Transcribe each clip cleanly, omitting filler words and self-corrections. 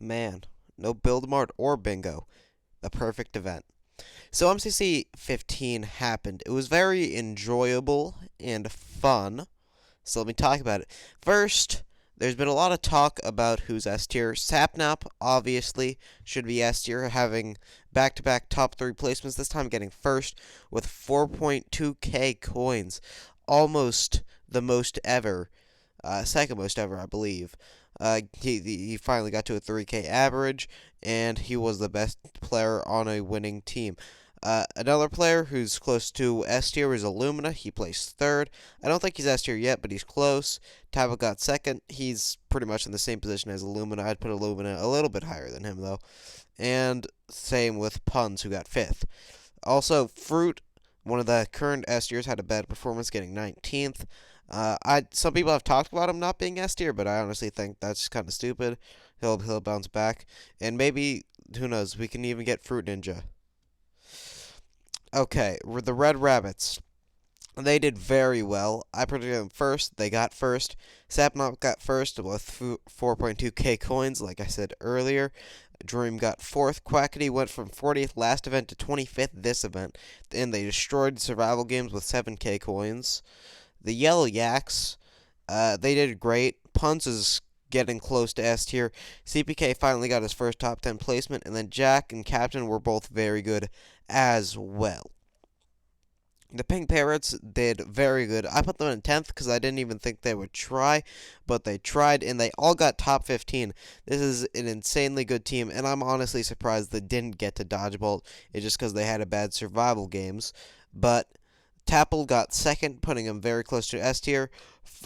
Man, no Build Mart or Bingo. The perfect event. So MCC 15 happened. It was very enjoyable and fun. So let me talk about it. First, there's been a lot of talk about who's S tier. Sapnap, obviously, should be S tier, having back to back top 3 placements, this time getting first with 4.2k coins. Almost the most ever. Second most ever, I believe. He finally got to a 3k average, and he was the best player on a winning team. Another player who's close to S tier is Illumina. He placed third. I don't think he's S tier yet, but he's close. Tabo got second. He's pretty much in the same position as Illumina. I'd put Illumina a little bit higher than him, though. And same with Puns, who got fifth. Also, Fruit, one of the current S tiers, had a bad performance, getting 19th. Some people have talked about him not being S tier, but I honestly think that's kind of stupid. He'll bounce back, and maybe, who knows, we can even get Fruit Ninja. Okay, the Red Rabbits. They did very well. I predicted them first. They got first. Sapnop got first with 4.2k coins, like I said earlier. Dream got fourth. Quackity went from 40th last event to 25th this event. And they destroyed survival games with 7k coins. The Yellow Yaks, they did great. Punts is getting close to S tier. CPK finally got his first top 10 placement, and then Jack and Captain were both very good as well. The Pink Parrots did very good. I put them in 10th because I didn't even think they would try, but they tried, and they all got top 15. This is an insanely good team, and I'm honestly surprised they didn't get to Dodgeball. It's just because they had a bad survival games. But Tapple got second, putting him very close to S tier.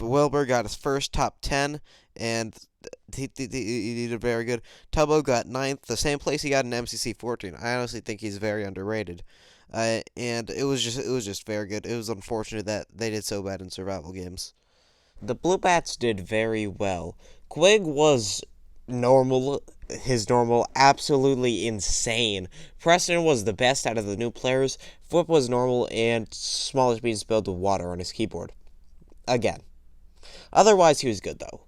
Wilbur got his first top 10, and he did very good. Tubbo got ninth, the same place he got in MCC 14. I honestly think he's very underrated. And it was just very good. It was unfortunate that they did so bad in survival games. The Blue Bats did very well. Quig was normal, absolutely insane. Preston was the best out of the new players. Flip was normal, and Smaller Bean spilled water on his keyboard. Again. Otherwise, he was good, though.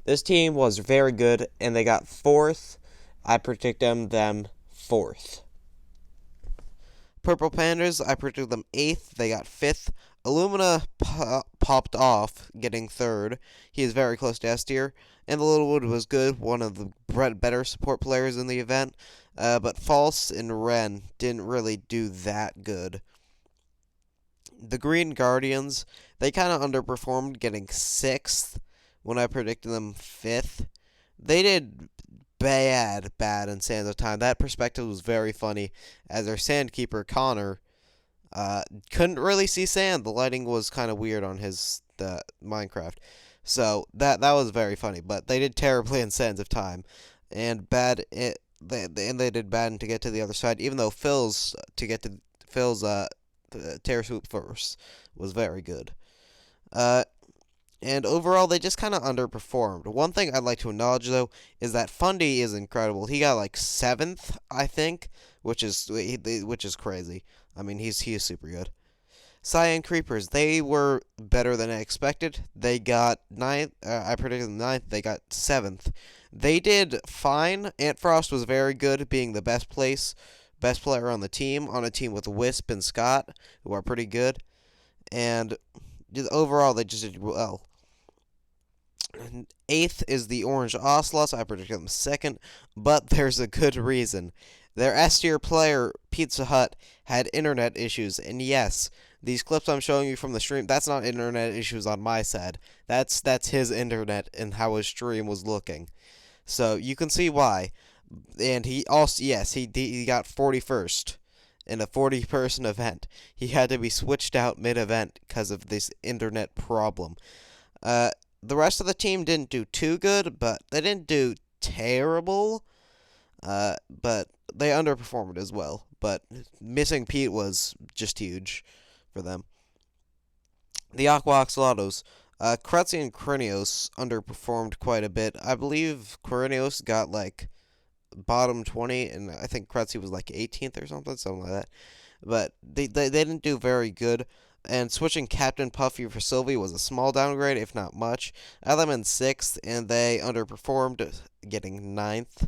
This team was very good, and they got fourth. I predicted them fourth. Purple Pandas, I predicted them 8th. They got 5th. Illumina popped off, getting 3rd. He is very close to S tier. And the Littlewood was good, one of the better support players in the event. But False and Ren didn't really do that good. The Green Guardians, they kind of underperformed, getting 6th when I predicted them 5th. They did bad in Sands of Time. That perspective was very funny, as their Sandkeeper, Connor, couldn't really see sand. The lighting was kind of weird on his Minecraft. So that was very funny, but they did terribly in Sands of Time. And they did bad to get to the other side, even though Phil's Terror Swoop first was very good. And overall, they just kind of underperformed. One thing I'd like to acknowledge, though, is that Fundy is incredible. He got like 7th, I think, which is crazy. I mean, he is super good. Cyan Creepers, they were better than I expected. They got 9th. I predicted them 9th. They got 7th. They did fine. Ant Frost was very good, being the best player on the team, on a team with Wisp and Scott, who are pretty good. And overall, they just did well. 8th is the Orange Ocelots. I predicted them 2nd, but there's a good reason. Their S tier player, Pizza Hut, had internet issues, and yes, these clips I'm showing you from the stream, that's not internet issues on my side. That's his internet and how his stream was looking. So you can see why. And he also, yes, he got 41st in a 40-person event. He had to be switched out mid-event because of this internet problem. The rest of the team didn't do too good, but they didn't do terrible. But they underperformed as well. But missing Pete was just huge for them. The Aqua Axolotls. Krutzy and Krinios underperformed quite a bit. I believe Krinios got like bottom 20, and I think Krutzy was like 18th or something like that. But they didn't do very good. And switching Captain Puffy for Sylvie was a small downgrade, if not much. I had them in 6th, and they underperformed, getting ninth.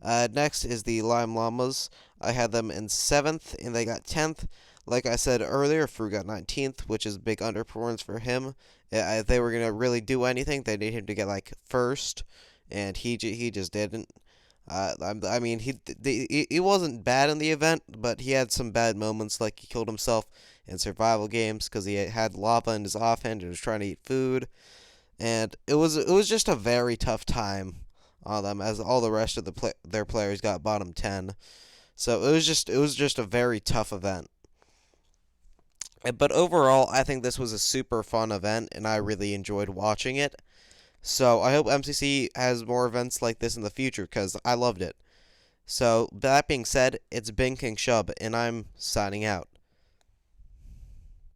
Next is the Lime Llamas. I had them in 7th, and they got 10th. Like I said earlier, Fruit got 19th, which is big underperformance for him. If they were going to really do anything, they need him to get like first, and he just didn't. I mean, he wasn't bad in the event, but he had some bad moments, like he killed himself in survival games because he had lava in his offhand and was trying to eat food, and it was just a very tough time on them as all the rest of their players got bottom 10. So it was just a very tough event. But overall, I think this was a super fun event, and I really enjoyed watching it. So I hope MCC has more events like this in the future because I loved it. So that being said, it's been King Shub, and I'm signing out.